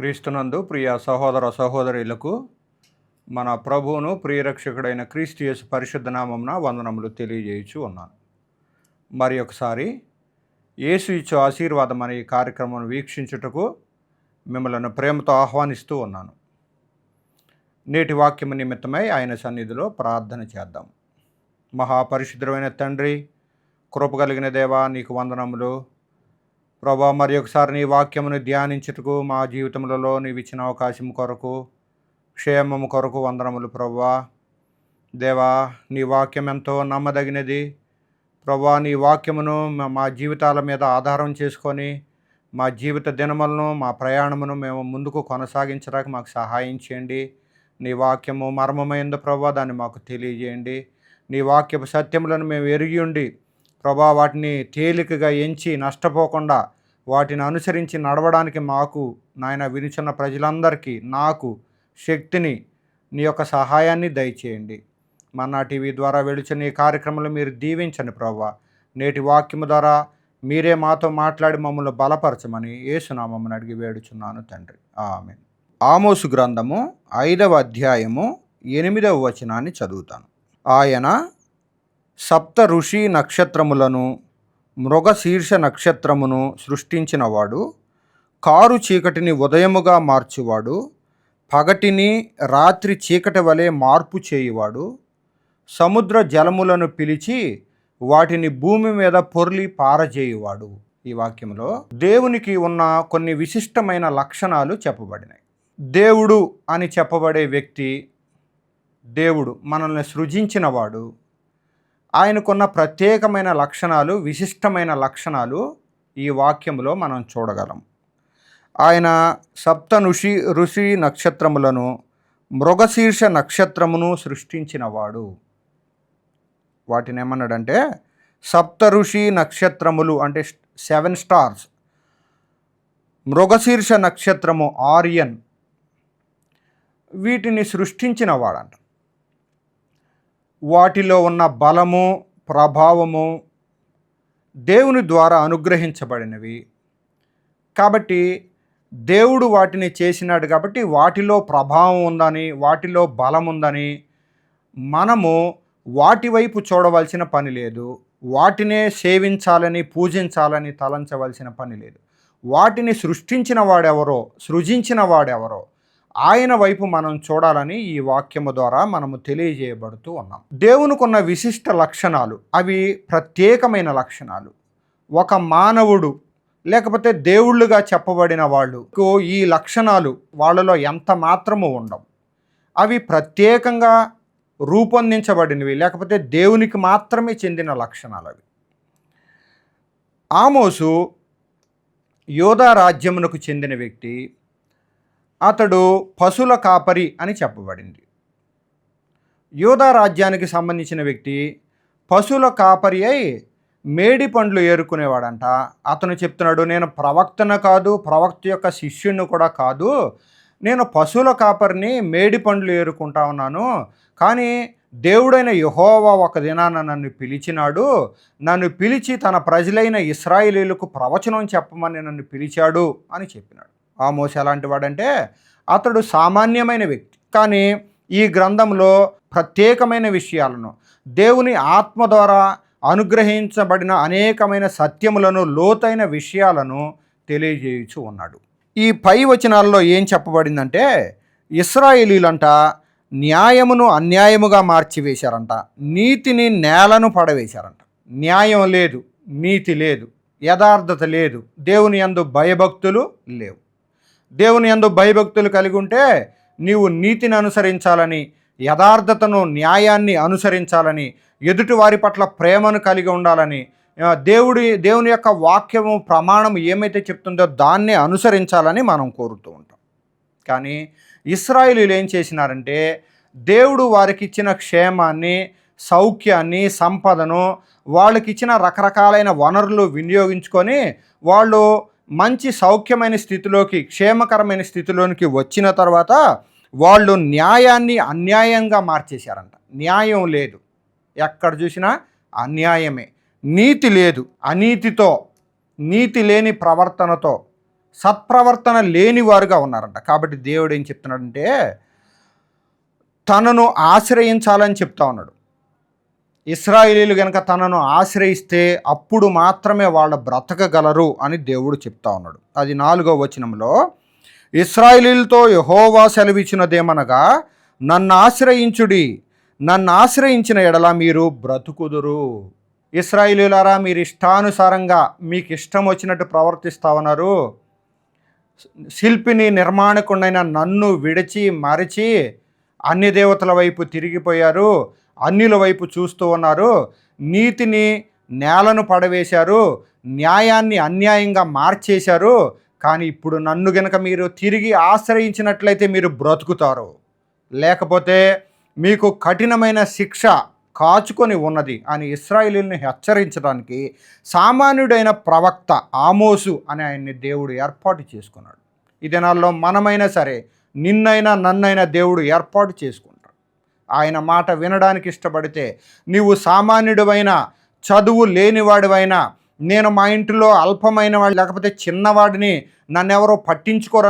క్రీస్తునందు ప్రియ సహోదర సహోదరులకు మన ప్రభువును ప్రియరక్షకుడైన క్రీస్తు యేసు పరిశుద్ధ నామమున వందనములు తెలియజేయచ్చు ఉన్నాను. మరి ఒకసారి యేసు ఇచ్చు ఆశీర్వాదం అనే ఈ కార్యక్రమం వీక్షించుటకు మిమ్మల్ని ప్రేమతో ఆహ్వానిస్తూ ఉన్నాను. నేటి వాక్యము నిమిత్తమై ఆయన సన్నిధిలో ప్రార్థన చేద్దాం. మహాపరిశుద్ధమైన తండ్రి, కృప కలిగిన దేవా, నీకు వందనములు. ప్రభా, మరి ఒకసారి నీ వాక్యమును ధ్యానించుటకు మా జీవితములలో నీవు ఇచ్చిన అవకాశం కొరకు, క్షేమము కొరకు వందనములు ప్రభా. దేవా, నీ వాక్యం ఎంతో నమ్మదగినది ప్రభా. నీ వాక్యమును మా జీవితాల మీద ఆధారం చేసుకొని మా జీవిత దినములను, మా ప్రయాణమును మేము ముందుకు కొనసాగించడానికి మాకు సహాయం చేయండి. నీ వాక్యము మర్మమైంది ప్రభా, దాన్ని మాకు తెలియజేయండి. నీ వాక్యపు సత్యములను మేము ఎరిగి ఉండి ప్రభా, వాటిని తేలికగా ఎంచి నష్టపోకుండా వాటిని అనుసరించి నడవడానికి మాకు, నాయన, వినుచున్న ప్రజలందరికీ, నాకు శక్తిని, నీ యొక్క సహాయాన్ని దయచేయండి. మన్నా టీవీ ద్వారా వెళుచున్న ఈ కార్యక్రమంలో మీరు దీవించండి ప్రభా. నేటి వాక్యము ద్వారా మీరే మాతో మాట్లాడి మమ్మల్ని బలపరచమని యేసునామమున అడిగి వేడుచున్నాను తండ్రి, ఆమేన్. ఆమోసు గ్రంథము 5వ అధ్యాయము 8వ వచనాన్ని చదువుతాను. ఆయన సప్త ఋషి నక్షత్రములను, మృగశీర్ష నక్షత్రమును సృష్టించినవాడు, కారు చీకటిని ఉదయముగా మార్చువాడు, పగటిని రాత్రి చీకటి వలె మార్పు చేయువాడు, సముద్ర జలములను పిలిచి వాటిని భూమి మీద పొర్లి పారజేయువాడు. ఈ వాక్యంలో దేవునికి ఉన్న కొన్ని విశిష్టమైన లక్షణాలు చెప్పబడినాయి. దేవుడు అని చెప్పబడే వ్యక్తి, దేవుడు మనల్ని సృజించినవాడు, ఆయనకున్న ప్రత్యేకమైన లక్షణాలు, విశిష్టమైన లక్షణాలు ఈ వాక్యంలో మనం చూడగలం. ఆయన సప్త ఋషి నక్షత్రములను, మృగశీర్ష నక్షత్రమును సృష్టించినవాడు. వాటిని ఏమన్నాడంటే సప్త ఋషి నక్షత్రములు అంటే 7 స్టార్స్, మృగశీర్ష నక్షత్రము ఆరియన్, వీటిని సృష్టించినవాడంట. వాటిలో ఉన్న బలము, ప్రభావము దేవుని ద్వారా అనుగ్రహించబడినవి కాబట్టి, దేవుడు వాటిని చేసినాడు కాబట్టి వాటిలో ప్రభావం ఉందని, వాటిలో బలం ఉందని మనము వాటి వైపు చూడవలసిన పని లేదు. వాటినే సేవించాలని, పూజించాలని తలంచవలసిన పని లేదు. వాటిని సృష్టించిన వాడెవరో, సృజించిన వాడెవరో ఆయన వైపు మనం చూడాలని ఈ వాక్యము ద్వారా మనము తెలియజేయబడుతూ ఉన్నాం. దేవునికి ఉన్న విశిష్ట లక్షణాలు, అవి ప్రత్యేకమైన లక్షణాలు. ఒక మానవుడు లేకపోతే దేవుళ్ళుగా చెప్పబడిన వాళ్ళు ఈ లక్షణాలు వాళ్ళలో ఎంత మాత్రము ఉండవు. అవి ప్రత్యేకంగా రూపొందించబడినవి, లేకపోతే దేవునికి మాత్రమే చెందిన లక్షణాలు అవి. ఆమోసు యోధా రాజ్యమునకు చెందిన వ్యక్తి. అతడు పశుల కాపరి అని చెప్పబడింది. యోధా రాజ్యానికి సంబంధించిన వ్యక్తి పశుల కాపరి అయి మేడి పండ్లు ఏరుకునేవాడంట. అతను చెప్తున్నాడు, నేను ప్రవక్తను కాదు, ప్రవక్త యొక్క శిష్యుని కూడా కాదు, నేను పశుల కాపరిని, మేడి పండ్లు ఏరుకుంటా ఉన్నాను. కానీ దేవుడైన యెహోవా ఒక దినాన నన్ను పిలిచినాడు. నన్ను పిలిచి తన ప్రజలైన ఇశ్రాయేలీయులకు ప్రవచనం చెప్పమని నన్ను పిలిచాడు అని చెప్పినాడు. ఆమోసు ఎలాంటి వాడంటే అతడు సామాన్యమైన వ్యక్తి, కానీ ఈ గ్రంథంలో ప్రత్యేకమైన విషయాలను, దేవుని ఆత్మ ద్వారా అనుగ్రహించబడిన అనేకమైన సత్యములను, లోతైన విషయాలను తెలియజేయుచు ఉన్నాడు. ఈ పై వచనాల్లో ఏం చెప్పబడిందంటే, ఇశ్రాయేలీలంట న్యాయమును అన్యాయముగా మార్చివేశారంట, నీతిని నేలను పడవేశారంట. న్యాయం లేదు, నీతి లేదు, యథార్థత లేదు, దేవుని యందు భయభక్తులు లేవు. దేవుని యందు భయభక్తులు కలిగి ఉంటే నీవు నీతిని అనుసరించాలని, యథార్థతను, న్యాయాన్ని అనుసరించాలని, ఎదుటి వారి పట్ల ప్రేమను కలిగి ఉండాలని, దేవుని యొక్క వాక్యము, ప్రమాణం ఏమైతే చెప్తుందో దాన్నే అనుసరించాలని మనం కోరుతూ ఉంటాం. కానీ ఇశ్రాయేలీయులు ఏం చేసినారంటే, దేవుడు వారికి ఇచ్చిన క్షేమాన్ని, సౌఖ్యాన్ని, సంపదను, వాళ్ళకి ఇచ్చిన రకరకాలైన వనరులు వినియోగించుకొని వాళ్ళు మంచి సౌఖ్యమైన స్థితిలోకి, క్షేమకరమైన స్థితిలోనికి వచ్చిన తర్వాత వాళ్ళు న్యాయాన్ని అన్యాయంగా మార్చేశారంట. న్యాయం లేదు, ఎక్కడ చూసినా అన్యాయమే. నీతి లేదు, అనీతితో, నీతి లేని ప్రవర్తనతో సత్ప్రవర్తన లేని వారుగా ఉన్నారంట. కాబట్టి దేవుడు ఏం చెప్తున్నాడంటే తనను ఆశ్రయించాలని చెప్తా ఉన్నాడు. ఇశ్రాయేలీయులు గనక తనను ఆశ్రయిస్తే అప్పుడు మాత్రమే వాళ్ళు బ్రతకగలరు అని దేవుడు చెప్తా ఉన్నాడు. అది 4వ వచనంలో, ఇశ్రాయేలీయులతో యెహోవా సెలవిచ్చినదేమనగా, నన్ను ఆశ్రయించుడి, నన్ను ఆశ్రయించిన ఎడల మీరు బ్రతుకుదురు. ఇశ్రాయేలీయులారా, మీరు ఇష్టానుసారంగా మీకు ఇష్టం వచ్చినట్టు ప్రవర్తిస్తా ఉన్నారు. శిల్పిని నిర్మాణకుడైన నన్ను విడిచి మరచి అన్య దేవతల వైపు తిరిగిపోయారు, అన్యుల వైపు చూస్తూ ఉన్నారు, నీతిని నేలను పడవేశారు, న్యాయాన్ని అన్యాయంగా మార్చేశారు. కానీ ఇప్పుడు నన్ను గనక మీరు తిరిగి ఆశ్రయించినట్లయితే మీరు బ్రతుకుతారు, లేకపోతే మీకు కఠినమైన శిక్ష కాచుకొని ఉన్నది అని ఇశ్రాయేలీయులను హెచ్చరించడానికి సామాన్యుడైన ప్రవక్త ఆమోసు అని ఆయన్ని దేవుడు ఏర్పాటు చేసుకున్నాడు. ఈ దినాల్లో మనమైనా సరే నిన్నైనా నన్నైనా దేవుడు ఏర్పాటు చేసుకుంటాడు. ఆయన మాట వినడానికి ఇష్టపడితే, నీవు సామాన్యుడివైనా చదువు లేనివాడివైనా, నేను మా ఇంటిలో అల్పమైన వాడు లేకపోతే చిన్నవాడిని, నన్నెవరో పట్టించుకోరు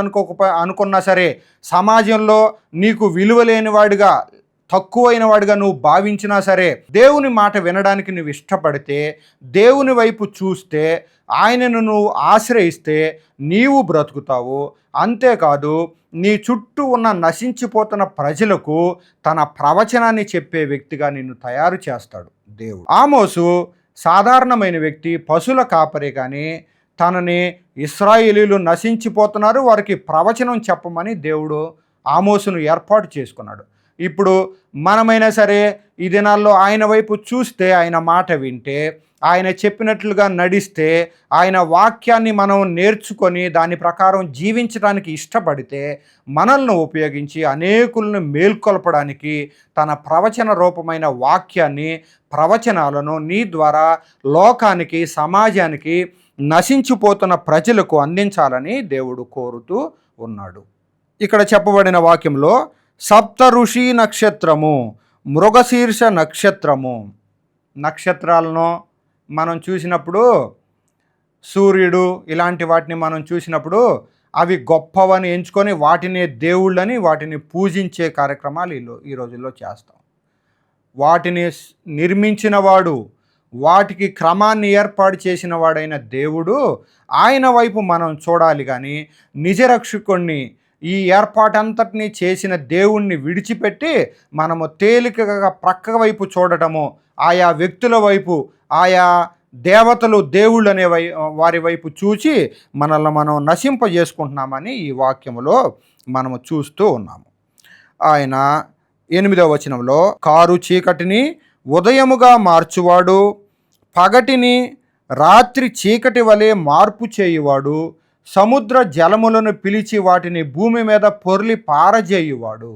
అనుకున్నా సరే, సమాజంలో నీకు విలువ లేనివాడిగా తక్కువైన వాడిగా నువ్వు భావించినా సరే, దేవుని మాట వినడానికి నువ్వు ఇష్టపడితే, దేవుని వైపు చూస్తే, ఆయనను నువ్వు ఆశ్రయిస్తే నీవు బ్రతుకుతావు. అంతేకాదు, నీ చుట్టూ ఉన్న నశించిపోతున్న ప్రజలకు తన ప్రవచనాన్ని చెప్పే వ్యక్తిగా నిన్ను తయారు చేస్తాడు దేవుడు. ఆమోసు సాధారణమైన వ్యక్తి, పశువుల కాపరే. కానీ తనని ఇశ్రాయేలీయులు నశించిపోతున్నారు, వారికి ప్రవచనం చెప్పమని దేవుడు ఆమోసును ఏర్పాటు చేసుకున్నాడు. ఇప్పుడు మనమైనా సరే ఈ దినాల్లో ఆయన వైపు చూస్తే, ఆయన మాట వింటే, ఆయన చెప్పినట్లుగా నడిస్తే, ఆయన వాక్యాన్ని మనం నేర్చుకొని దాని ప్రకారం జీవించడానికి ఇష్టపడితే, మనల్ని ఉపయోగించి అనేకులను మేల్కొల్పడానికి తన ప్రవచన రూపమైన వాక్యాన్ని, ప్రవచనాలను నీ ద్వారా లోకానికి, సమాజానికి, నశించిపోతున్న ప్రజలకు అందించాలని దేవుడు కోరుతూ ఉన్నాడు. ఇక్కడ చెప్పబడిన వాక్యంలో సప్త ఋషి నక్షత్రము, మృగశీర్ష నక్షత్రము, నక్షత్రాలను మనం చూసినప్పుడు, సూర్యుడు ఇలాంటి వాటిని మనం చూసినప్పుడు అవి గొప్పవని ఎంచుకొని వాటిని దేవుళ్ళని, వాటిని పూజించే కార్యక్రమాలు ఈ రోజుల్లో చేస్తాం. వాటిని నిర్మించిన వాడు, వాటికి క్రమాన్ని ఏర్పాటు చేసిన వాడైన దేవుడు, ఆయన వైపు మనం చూడాలి. కానీ నిజరక్షకుణ్ణి, ఈ ఏర్పాటంతటినీ చేసిన దేవుణ్ణి విడిచిపెట్టి మనము తేలికగా ప్రక్క వైపు చూడటము, ఆయా వ్యక్తుల వైపు, ఆయా దేవతలు, దేవుళ్ళు అనే వారి వైపు చూచి మనల్ని మనం నశింపజేసుకుంటున్నామని ఈ వాక్యములో మనము చూస్తూ ఉన్నాము. ఆయన 8వ వచనంలో, కారు చీకటిని ఉదయముగా మార్చువాడు, పగటిని రాత్రి చీకటి వలె మార్పు చేయువాడు, సముద్ర జలములను పిలిచి వాటిని భూమి మీద పొర్లి పారజేయువాడు,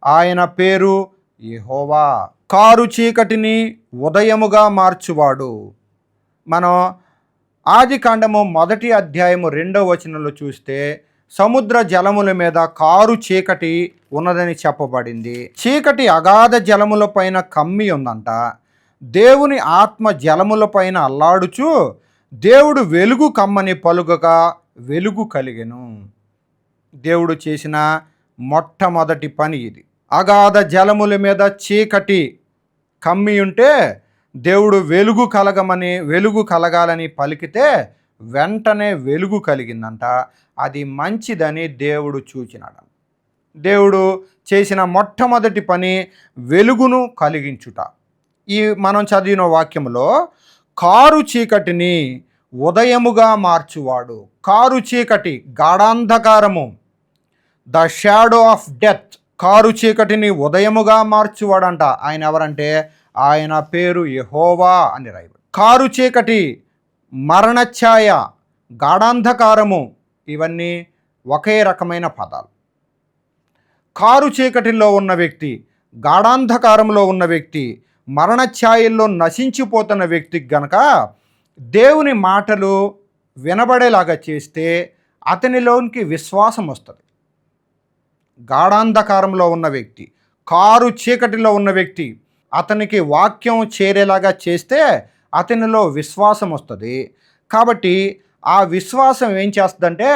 ఆయన పేరు యెహోవా. కారు చీకటిని ఉదయముగా మార్చువాడు. మనం ఆదికాండము 1వ అధ్యాయము 2వ వచనంలో చూస్తే, సముద్ర జలముల మీద కారు చీకటి ఉన్నదని చెప్పబడింది. చీకటి అగాధ జలముల పైన కమ్మి ఉందంట. దేవుని ఆత్మ జలముల పైన అల్లాడుచు, దేవుడు వెలుగు కమ్మని పలుకగా వెలుగు కలిగెను. దేవుడు చేసిన మొట్టమొదటి పని ఇది. అగాధ జలముల మీద చీకటి కమ్మి ఉంటే దేవుడు వెలుగు కలగాలని పలికితే వెంటనే వెలుగు కలిగిందంట. అది మంచిదని దేవుడు చూచినాడు. దేవుడు చేసిన మొట్టమొదటి పని వెలుగును కలిగించుట. ఈ మనం చదివిన వాక్యంలో కారు చీకటిని ఉదయముగా మార్చువాడు. కారు చీకటి, గాఢాంధకారము, ద షాడో ఆఫ్ డెత్, కారు చీకటిని ఉదయముగా మార్చువాడంట. ఆయన ఎవరంటే ఆయన పేరు యెహోవా అని రాయబడి. కారు చీకటి, మరణఛాయ, గాఢాంధకారము ఇవన్నీ ఒకే రకమైన పదాలు. కారు చీకటిలో ఉన్న వ్యక్తి, గాఢాంధకారంలో ఉన్న వ్యక్తి, మరణఛాయల్లో నశించిపోతున్న వ్యక్తికి గనక దేవుని మాటలు వినబడేలాగా చేస్తే అతనిలోనికి విశ్వాసం వస్తుంది. గాఢాంధకారంలో ఉన్న వ్యక్తి, కారు చీకటిలో ఉన్న వ్యక్తి, అతనికి వాక్యం చేరేలాగా చేస్తే అతనిలో విశ్వాసం వస్తుంది. కాబట్టి ఆ విశ్వాసం ఏం చేస్తుందంటే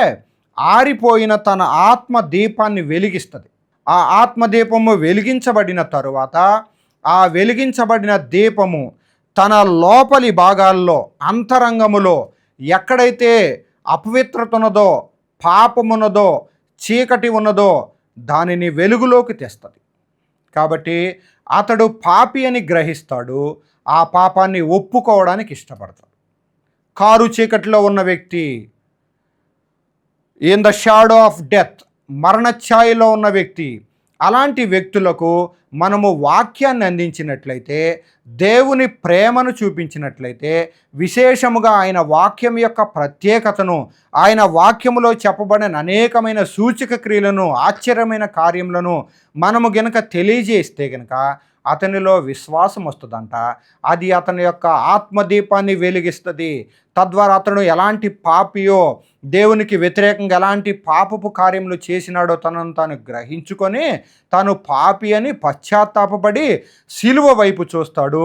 ఆరిపోయిన తన ఆత్మ దీపాన్ని వెలిగిస్తుంది. ఆ ఆత్మదీపము వెలిగించబడిన తరువాత ఆ వెలిగించబడిన దీపము తన లోపలి భాగాల్లో అంతరంగములో ఎక్కడైతే అపవిత్రత ఉన్నదో, పాపమున్నదో, చీకటి ఉన్నదో దానిని వెలుగులోకి తెస్తుంది. కాబట్టి అతడు పాపి అని గ్రహిస్తాడు, ఆ పాపాన్ని ఒప్పుకోవడానికి ఇష్టపడతాడు. కారు చీకటిలో ఉన్న వ్యక్తి, in the shadow of death, మరణఛాయలో ఉన్న వ్యక్తి, అలాంటి వ్యక్తులకు మనము వాక్యాన్ని అందించినట్లయితే, దేవుని ప్రేమను చూపించినట్లయితే, విశేషముగా ఆయన వాక్యం యొక్క ప్రత్యేకతను, ఆయన వాక్యములో చెప్పబడిన అనేకమైన సూచక క్రియలను, ఆశ్చర్యమైన కార్యములను మనము గనక తెలియజేస్తే గనక అతనిలో విశ్వాసం వస్తుందంట. అది అతని యొక్క ఆత్మదీపాన్ని వెలిగిస్తుంది. తద్వారా అతను ఎలాంటి పాపియో, దేవునికి వ్యతిరేకంగా ఎలాంటి పాపపు కార్యములు చేసినాడో తనను తాను గ్రహించుకొని తాను పాపి అని పశ్చాత్తాపపడి సిలువ వైపు చూస్తాడు,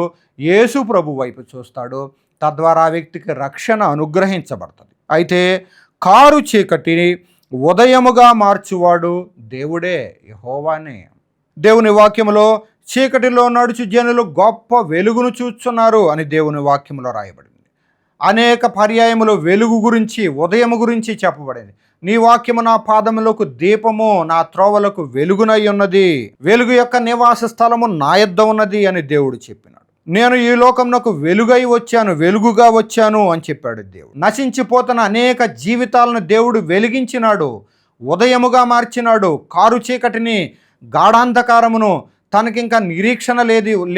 యేసు ప్రభు వైపు చూస్తాడు. తద్వారా ఆ వ్యక్తికి రక్షణ అనుగ్రహించబడుతుంది. అయితే కారు చీకటిని ఉదయముగా మార్చువాడు దేవుడే, యెహోవానే. దేవుని వాక్యములో చీకటిలో నడుచు జనులు గొప్ప వెలుగును చూస్తున్నారు అని దేవుని వాక్యములో రాయబడింది. అనేక పర్యాయములు వెలుగు గురించి, ఉదయము గురించి చెప్పబడింది. నీ వాక్యము నా పాదములకు దీపము, నా త్రోవలకు వెలుగునై ఉన్నది, వెలుగు యొక్క నివాస స్థలము నా యొద్ద ఉన్నది అని దేవుడు చెప్పినాడు. నేను ఈ లోకమునకు వెలుగై వచ్చాను, వెలుగుగా వచ్చాను అని చెప్పాడు దేవుడు. నశించిపోతున్న అనేక జీవితాలను దేవుడు వెలిగించినాడు, ఉదయముగా మార్చినాడు. కారు చీకటిని, గాఢాంధకారమును, తనకింకా నిరీక్షణ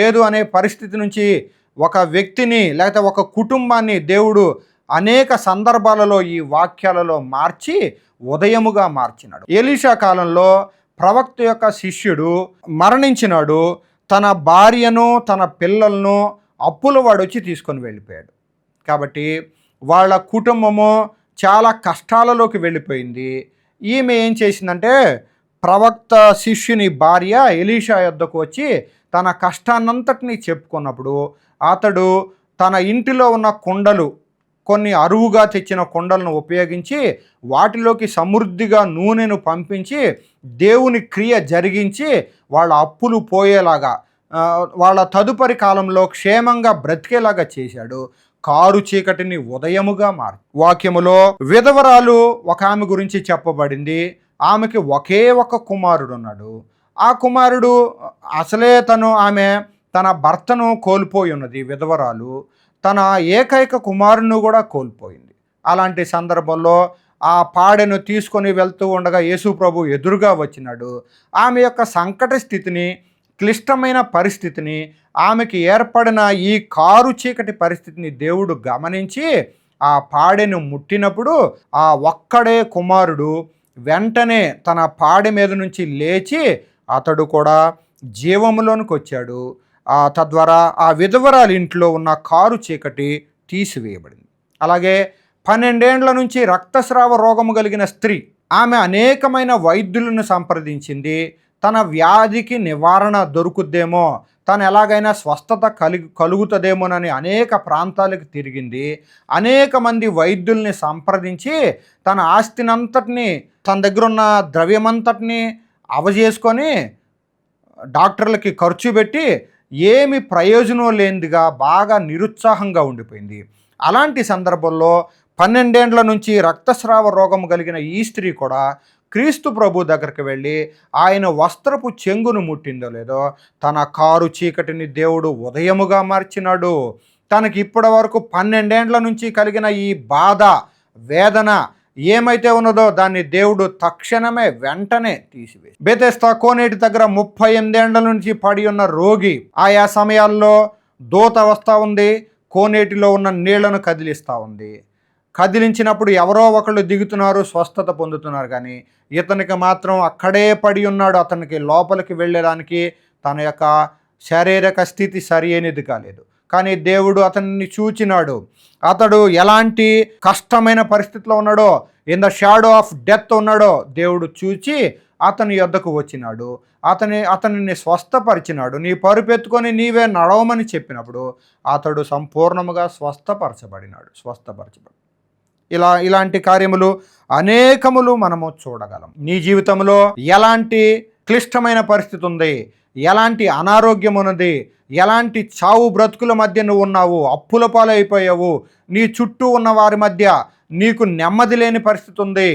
లేదు అనే పరిస్థితి నుంచి ఒక వ్యక్తిని లేకపోతే ఒక కుటుంబాన్ని దేవుడు అనేక సందర్భాలలో ఈ వాక్యాలలో మార్చి ఉదయముగా మార్చినాడు. ఎలీషా కాలంలో ప్రవక్త యొక్క శిష్యుడు మరణించినాడు. తన భార్యను, తన పిల్లలను అప్పుల వాడు వచ్చి తీసుకొని వెళ్ళిపోయాడు. కాబట్టి వాళ్ళ కుటుంబము చాలా కష్టాలలోకి వెళ్ళిపోయింది. ఈమె ఏం చేసిందంటే, ప్రవక్త శిష్యుని భార్య ఎలీషా యొద్దకు వచ్చి తన కష్టాన్నంతటినీ చెప్పుకున్నప్పుడు అతడు తన ఇంటిలో ఉన్న కుండలు, కొన్ని అరువుగా తెచ్చిన కుండలను ఉపయోగించి వాటిలోకి సమృద్ధిగా నూనెను పంపించి దేవుని క్రియ జరిగించి వాళ్ళ అప్పులు పోయేలాగా, వాళ్ళ తదుపరి కాలంలో క్షేమంగా బ్రతికేలాగా చేశాడు. కారు చీకటిని ఉదయముగా వాక్యములో విధవరాలు ఒక ఆమె గురించి చెప్పబడింది. ఆమెకి ఒకే ఒక కుమారుడు ఉన్నాడు. ఆ కుమారుడు అసలే ఆమె తన భర్తను కోల్పోయి ఉన్నది, విధవరాలు. తన ఏకైక కుమారుని కూడా కోల్పోయింది. అలాంటి సందర్భంలో ఆ పాడెను తీసుకొని వెళ్తూ ఉండగా యేసు ప్రభు ఎదురుగా వచ్చినాడు. ఆమె యొక్క సంకట స్థితిని, క్లిష్టమైన పరిస్థితిని, ఆమెకి ఏర్పడిన ఈ కారు చీకటి పరిస్థితిని దేవుడు గమనించి ఆ పాడెను ముట్టినప్పుడు ఆ ఒక్కడే కుమారుడు వెంటనే తన పాడె మీద నుంచి లేచి అతడు కూడా జీవములోనికి వచ్చాడు. తద్వారా ఆ విధవరాలి ఇంట్లో ఉన్న కారు చీకటి తీసివేయబడింది. అలాగే 12 ఏండ్ల నుంచి రక్తస్రావ రోగము కలిగిన స్త్రీ, ఆమె అనేకమైన వైద్యులను సంప్రదించింది. తన వ్యాధికి నివారణ దొరుకుద్దేమో, తను ఎలాగైనా స్వస్థత కలుగుతుందేమోనని అనేక ప్రాంతాలకు తిరిగింది. అనేక మంది వైద్యుల్ని సంప్రదించి తన ఆస్తినంతటిని, తన దగ్గర ఉన్న ద్రవ్యమంతటిని అవజేసుకొని డాక్టర్లకి ఖర్చు పెట్టి ఏమి ప్రయోజనం లేనిదిగా బాగా నిరుత్సాహంగా ఉండిపోయింది. అలాంటి సందర్భంలో 12 ఏండ్ల నుంచి రక్తస్రావ రోగం కలిగిన ఈ స్త్రీ కూడా క్రీస్తు ప్రభు దగ్గరికి వెళ్ళి ఆయన వస్త్రపు చెంగును ముట్టిందో లేదో తన కారు చీకటిని దేవుడు ఉదయముగా మార్చినాడు. తనకి ఇప్పటి వరకు 12 ఏండ్ల నుంచి కలిగిన ఈ బాధ, వేదన ఏమైతే ఉన్నదో దాన్ని దేవుడు తక్షణమే వెంటనే తీసివేసి, బెతెస్దా కోనేటి దగ్గర 38 ఏండ్ల నుంచి పడి ఉన్న రోగి ఆయా సమయాల్లో దూత వస్తూ ఉంది, కోనేటిలో ఉన్న నీళ్లను కదిలిస్తూ ఉంది. కదిలించినప్పుడు ఎవరో ఒకళ్ళు దిగుతున్నారు, స్వస్థత పొందుతున్నారు. కానీ ఇతనికి మాత్రం అక్కడే పడి ఉన్నాడు. అతనికి లోపలికి వెళ్ళడానికి తన యొక్క శారీరక స్థితి సరి అయినది కాలేదు. కానీ దేవుడు అతన్ని చూచినాడు. అతడు ఎలాంటి కష్టమైన పరిస్థితిలో ఉన్నాడో, in the shadow of death ఉన్నాడో దేవుడు చూచి అతని యొద్దకు వచ్చినాడు. అతనిని స్వస్థపరిచినాడు. నీ పరుపెత్తుకొని నీవే నడవమని చెప్పినప్పుడు అతడు సంపూర్ణముగా స్వస్థపరచబడి ఇలాంటి కార్యములు అనేకములు మనము చూడగలం. నీ జీవితంలో ఎలాంటి క్లిష్టమైన పరిస్థితి ఉంది, ఎలాంటి అనారోగ్యం ఉన్నది, ఎలాంటి చావు బ్రతుకుల మధ్య నువ్వు ఉన్నావు, అప్పుల పాలైపోయావు, నీ చుట్టూ ఉన్న వారి మధ్య నీకు నెమ్మది లేని పరిస్థితి ఉంది,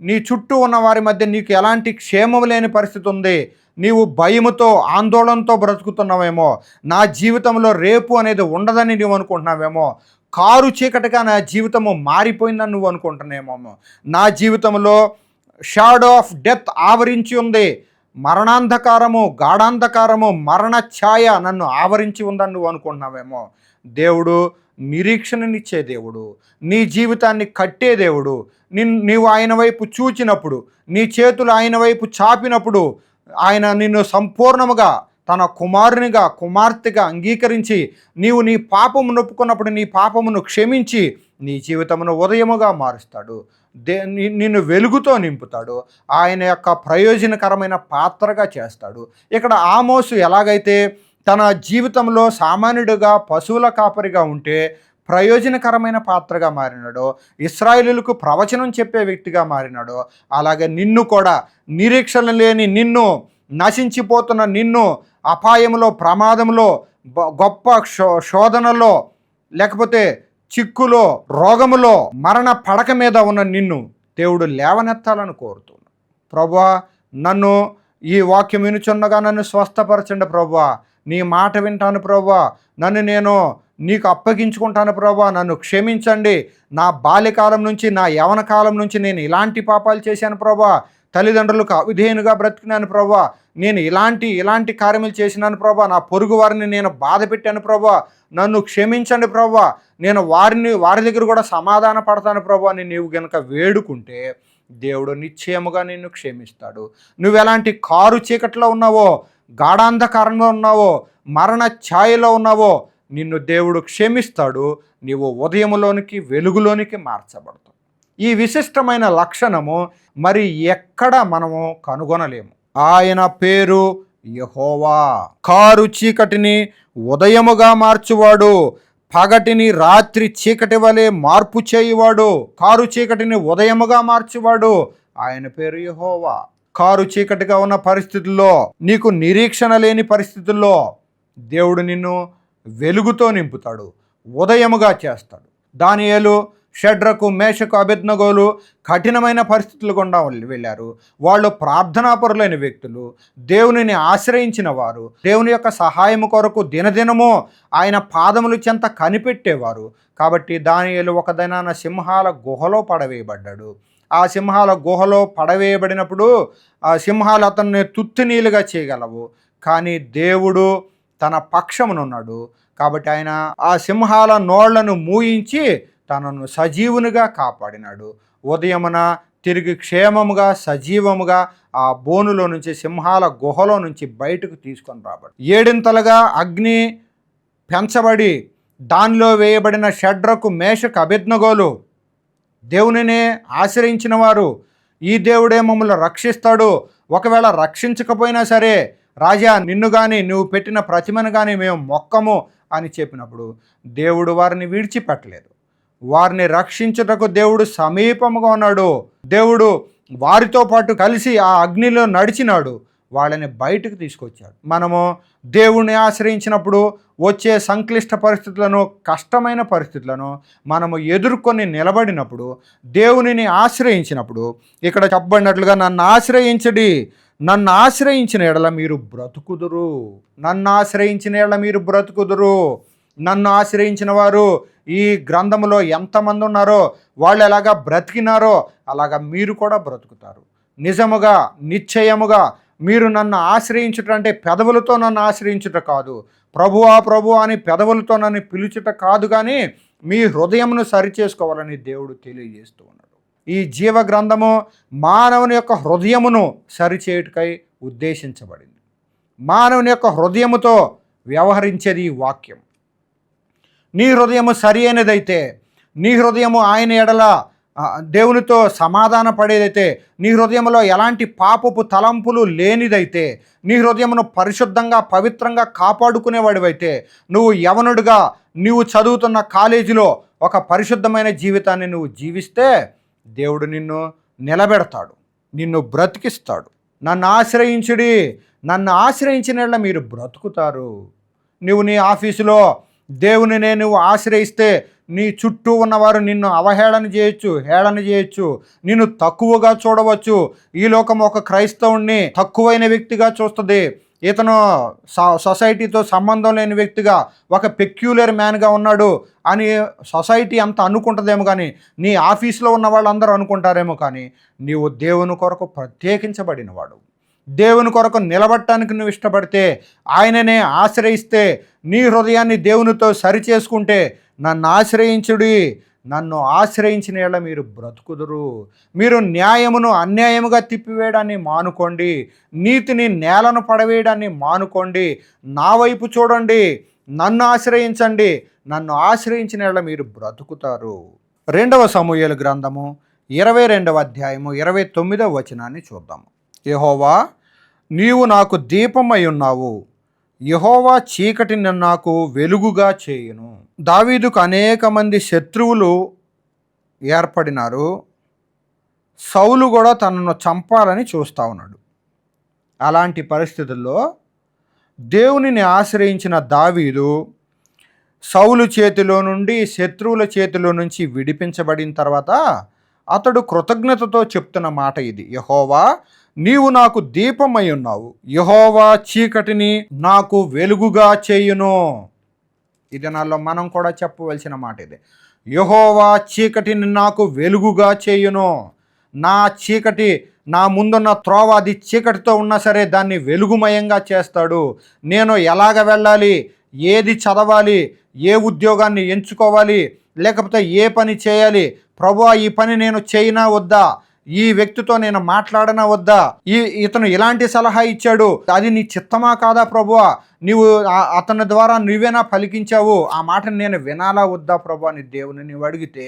నీ చుట్టూ ఉన్న వారి మధ్య నీకు ఎలాంటి క్షేమం లేని పరిస్థితి ఉంది, నీవు భయముతో ఆందోళనతో బ్రతుకుతున్నావేమో, నా జీవితంలో రేపు అనేది ఉండదని నువ్వు అనుకుంటున్నావేమో, కారు చీకటిగా నా జీవితము మారిపోయిందని నువ్వు అనుకుంటున్నావేమో, నా జీవితంలో షాడో ఆఫ్ డెత్ ఆవరించి ఉంది, మరణాంధకారము, గాఢాంధకారము, మరణ ఛాయ నన్ను ఆవరించి ఉందని నువ్వు అనుకుంటున్నావేమో, దేవుడు నిరీక్షణనిచ్చే దేవుడు, నీ జీవితాన్ని కట్టే దేవుడు. నీవు ఆయన వైపు చూచినప్పుడు, నీ చేతులు ఆయన వైపు చాపినప్పుడు ఆయన నిన్ను సంపూర్ణముగా తన కుమారునిగా, కుమార్తెగా అంగీకరించి నీవు నీ పాపము నొప్పుకున్నప్పుడు నీ పాపమును క్షమించి నీ జీవితమును ఉదయముగా మారుస్తాడు. నిన్ను వెలుగుతో నింపుతాడు. ఆయన యొక్క ప్రయోజనకరమైన పాత్రగా చేస్తాడు. ఇక్కడ ఆమోసు ఎలాగైతే తన జీవితంలో సామాన్యుడిగా పశువుల కాపరిగా ఉంటే ప్రయోజనకరమైన పాత్రగా మారినాడో, ఇశ్రాయేలులకు ప్రవచనం చెప్పే వ్యక్తిగా మారినాడో, అలాగే నిన్ను కూడా నిరీక్షణ లేని నిన్ను, నశించిపోతున్న నిన్ను, అపాయంలో, ప్రమాదంలో, గొప్ప శోధనలో, లేకపోతే చిక్కులో, రోగములో, మరణ పడక మీద ఉన్న నిన్ను దేవుడు లేవనెత్తాలని కోరుతున్నాడు. ప్రభువా, నన్ను ఈ వాక్యం వినుచున్నగా నన్ను స్వస్థపరచండి ప్రభువా, నీ మాట వింటాను ప్రభువా, నన్ను నేను నీకు అప్పగించుకుంటాను ప్రభువా, నన్ను క్షమించండి, నా బాల్యకాలం నుంచి, నా యవన కాలం నుంచి నేను ఇలాంటి పాపాలు చేశాను ప్రభువా, తల్లిదండ్రులకు అవిధేయునిగా బ్రతికినాను ప్రభువా, నేను ఇలాంటి కార్యములు చేసినాను ప్రభువా, నా పొరుగు వారిని నేను బాధ పెట్టాను ప్రభువా, నన్ను క్షమించండి ప్రభువా, నేను వారి దగ్గర కూడా సమాధాన పడతాను ప్రభువా అని నీవు గనుక వేడుకుంటే దేవుడు నిశ్చయముగా నిన్ను క్షమిస్తాడు. నువ్వు ఎలాంటి కారు చీకట్లో ఉన్నావో, గాఢాంధకారంలో ఉన్నావో, మరణ ఛాయలో ఉన్నావో నిన్ను దేవుడు క్షమిస్తాడు. నీవు ఉదయములోనికి, వెలుగులోనికి మార్చబడతావు. ఈ విశిష్టమైన లక్షణము మరి ఎక్కడ మనము కనుగొనలేము. ఆయన పేరు యెహోవా. కారు చీకటిని ఉదయముగా మార్చువాడు, పగటిని రాత్రి చీకటి వలె మార్పు చేయువాడు. కారు చీకటిని ఉదయముగా మార్చువాడు, ఆయన పేరు యెహోవా. కారు చీకటిగా ఉన్న పరిస్థితుల్లో, నీకు నిరీక్షణ లేని పరిస్థితుల్లో దేవుడు నిన్ను వెలుగుతో నింపుతాడు, ఉదయముగా చేస్తాడు. దానియేలు, షడ్రకు, మేషకు, అబేద్నెగోలు కఠినమైన పరిస్థితులు గుండా వెళ్ళారు. వాళ్ళు ప్రార్థనాపరులైన వ్యక్తులు, దేవునిని ఆశ్రయించిన వారు, దేవుని యొక్క సహాయం కొరకు దినదినము ఆయన పాదముల చెంత కనిపెట్టేవారు. కాబట్టి దానియేలు ఒక దినాన సింహాల గుహలో పడవేయబడ్డాడు. ఆ సింహాల గుహలో పడవేయబడినప్పుడు ఆ సింహాలు అతన్ని తుత్తినీలుగా చేయగలవు, కానీ దేవుడు తన పక్షమునున్నాడు. కాబట్టి ఆయన ఆ సింహాల నోళ్లను మూయించి తనను సజీవునిగా కాపాడినాడు. ఉదయమున తిరిగి క్షేమముగా, సజీవముగా ఆ బోనులో నుంచి, సింహాల గుహలో నుంచి బయటకు తీసుకొని రాబడి, ఏడింతలుగా అగ్ని పెంచబడి దానిలో వేయబడిన షడ్రకు, మేషకు, అబేద్నెగోలు దేవునినే ఆశ్రయించిన వారు, ఈ దేవుడే మమ్మల్ని రక్షిస్తాడు, ఒకవేళ రక్షించకపోయినా సరే రాజా నిన్ను కానీ, నువ్వు పెట్టిన ప్రతిమను కానీ మేము మొక్కము అని చెప్పినప్పుడు దేవుడు వారిని విడిచిపెట్టలేదు. వారిని రక్షించుటకు దేవుడు సమీపముగా ఉన్నాడు. దేవుడు వారితో పాటు కలిసి ఆ అగ్నిలో నడిచినాడు, వాళ్ళని బయటకు తీసుకొచ్చాడు. మనము దేవుణ్ణి ఆశ్రయించినప్పుడు వచ్చే సంక్లిష్ట పరిస్థితులను, కష్టమైన పరిస్థితులను మనము ఎదుర్కొని నిలబడినప్పుడు, దేవునిని ఆశ్రయించినప్పుడు ఇక్కడ చెప్పబడినట్లుగా నన్ను ఆశ్రయించడి, నన్ను ఆశ్రయించిన ఎడల మీరు బ్రతుకుదురు, నన్ను ఆశ్రయించిన ఎడల మీరు బ్రతుకుదురు. నన్ను ఆశ్రయించిన వారు ఈ గ్రంథములో ఎంతమంది ఉన్నారో, వాళ్ళు ఎలాగా బ్రతికినారో అలాగా మీరు కూడా బ్రతుకుతారు. నిజముగా, నిశ్చయముగా మీరు నన్ను ఆశ్రయించుట అంటే పెదవులతో నన్ను ఆశ్రయించుట కాదు, ప్రభువా ప్రభువా అని పెదవులతో నన్ను పిలుచుట కాదు, కానీ మీ హృదయమును సరిచేసుకోవాలని దేవుడు తెలియజేస్తూ ఉన్నాడు. ఈ జీవ గ్రంథము మానవుని యొక్క హృదయమును సరిచేయుటకై ఉద్దేశించబడింది. మానవుని యొక్క హృదయముతో వ్యవహరించేది ఈ వాక్యం. నీ హృదయము సరి అయినదైతే, నీ హృదయము ఆయన ఎడల దేవునితో సమాధాన పడేదైతే, నీ హృదయంలో ఎలాంటి పాపపు తలంపులు లేనిదైతే, నీ హృదయమును పరిశుద్ధంగా, పవిత్రంగా కాపాడుకునేవాడివైతే, నువ్వు యవనుడిగా, నువ్వు చదువుతున్న కాలేజీలో ఒక పరిశుద్ధమైన జీవితాన్ని నువ్వు జీవిస్తే దేవుడు నిన్ను నిలబెడతాడు, నిన్ను బ్రతికిస్తాడు. నన్ను ఆశ్రయించుడి, నన్ను ఆశ్రయించిన యెడల మీరు బ్రతుకుతారు. నువ్వు నీ ఆఫీసులో దేవునినే నువ్వు ఆశ్రయిస్తే నీ చుట్టూ ఉన్నవారు నిన్ను అవహేళన చేయొచ్చు, హేళన చేయొచ్చు, నిన్ను తక్కువగా చూడవచ్చు. ఈ లోకం ఒక క్రైస్తవుణ్ణి తక్కువైన వ్యక్తిగా చూస్తుంది. ఇతను సొసైటీతో సంబంధం లేని వ్యక్తిగా, ఒక పెక్యులర్ మ్యాన్గా ఉన్నాడు అని సొసైటీ అంతా అనుకుంటుందేమో, కానీ నీ ఆఫీస్లో ఉన్న వాళ్ళందరూ అనుకుంటారేమో, కానీ నీవు దేవుని కొరకు ప్రత్యేకించబడినవాడు. దేవుని కొరకు నిలబడటానికి నువ్వు ఇష్టపడితే, ఆయననే ఆశ్రయిస్తే, నీ హృదయాన్ని దేవునితో సరిచేసుకుంటే, నన్ను ఆశ్రయించుడి, నన్ను ఆశ్రయించిన యెడల మీరు బ్రతుకుదురు. మీరు న్యాయమును అన్యాయముగా తిప్పివేయడాన్ని మానుకోండి, నీతిని నేలను పడవేయడాన్ని మానుకోండి. నా వైపు చూడండి, నన్ను ఆశ్రయించండి, నన్ను ఆశ్రయించిన యెడల మీరు బ్రతుకుతారు. 2 సమూయేలు గ్రంథము 22వ అధ్యాయము 29వ వచనాన్ని చూద్దాము. యెహోవా, నీవు నాకు దీపమై ఉన్నావు, యెహోవా చీకటిని నాకు వెలుగుగా చేయును. దావీదుకు అనేక మంది శత్రువులు ఏర్పడినారు. సౌలు కూడా తనను చంపాలని చూస్తూ ఉన్నాడు. అలాంటి పరిస్థితుల్లో దేవునిని ఆశ్రయించిన దావీదు సౌలు చేతిలో నుండి, శత్రువుల చేతిలో నుంచి విడిపించబడిన తర్వాత అతడు కృతజ్ఞతతో చెప్తున్న మాట ఇది. యెహోవా, నీవు నాకు దీపమై ఉన్నావు, యెహోవా చీకటిని నాకు వెలుగుగా చేయును. ఈ దినాల్లో మనం కూడా చెప్పవలసిన మాట ఇది. యెహోవా చీకటిని నాకు వెలుగుగా చేయును. నా చీకటి, నా ముందున్న త్రోవ అది చీకటితో ఉన్నా సరే దాన్ని వెలుగుమయంగా చేస్తాడు. నేను ఎలాగ వెళ్ళాలి, ఏది చదవాలి, ఏ ఉద్యోగాన్ని ఎంచుకోవాలి, లేకపోతే ఏ పని చేయాలి, ప్రభువా ఈ పని నేను చేయనా వద్దా, ఈ వ్యక్తితో నేను మాట్లాడనా వద్దా, ఇతను ఇలాంటి సలహా ఇచ్చాడు, అది నీ చిత్తమా కాదా ప్రభువా, నీవు అతని ద్వారా నువ్వేనా పలికించావు, ఆ మాటను నేను వినాలా వద్దా ప్రభువా అని దేవుని నీవు అడిగితే